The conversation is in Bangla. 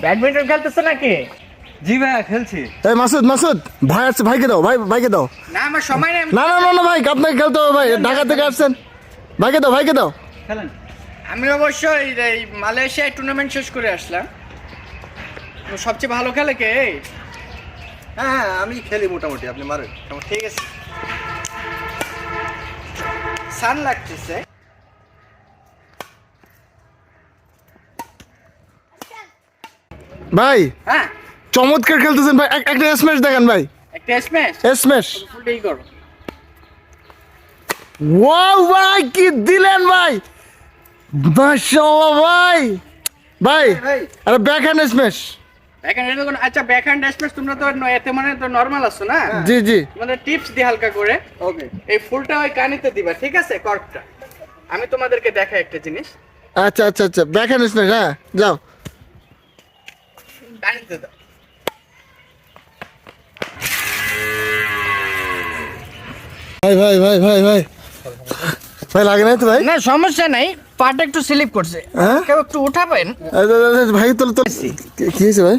ব্যাডমিন্টন খেলতেছ নাকি? জি ভাইয়া খেলছি। এই মাসুদ মাসুদ ভাই আসছে, ভাইকে দাও, ভাইকে দাও। না আমার সময় নেই। না না না না ভাই, আপনাকে খেলতে হবে ভাই, ঢাকা থেকে আসছেন। ভাইকে দাও। খেলেন। আমি অবশ্যই এই মালয়েশিয়ায় টুর্নামেন্ট শেষ করে আসলাম। তো সবচেয়ে ভালো খেলে কে? হ্যাঁ আমি খেলি মোটামুটি, আপনি মারেন। ঠিক আছে। সান লাগতেছে। ভাই হ্যাঁ চমৎকার খেলতেছেন ভাই, একটা স্ম্যাশ দেখান ভাই। একটা স্ম্যাশ। স্ম্যাশ। ফুলটাই করো। ওয়াও ভাই কি দিলেন ভাই, মাশাআল্লাহ ভাই। ভাই আরে ব্যাক হ্যান্ড স্ম্যাশ। ব্যাকহ্যান্ড এটা কোন? আচ্ছা ব্যাকহ্যান্ড স্ম্যাশ তোমরা তো এতে মানে তো নরমাল আছো না? জি জি। তোমাদের টিপস দি হালকা করে। ওকে। এই ফুলটা ওই কানিতে দিবা, ঠিক আছে? কর্কটা আমি তোমাদেরকে দেখাই একটা জিনিস। আচ্ছা আচ্ছা আচ্ছা, ব্যাক হ্যান্ড স্ম্যাশ, হ্যাঁ যাও। কানিতে দাও। ভাই লাগে নাই তো ভাই? না সমস্যা নাই, পাটা একটু স্লিপ করছে। হ্যাঁ? কেউ একটু উঠাবেন? ভাই তো কি হয়েছে ভাই?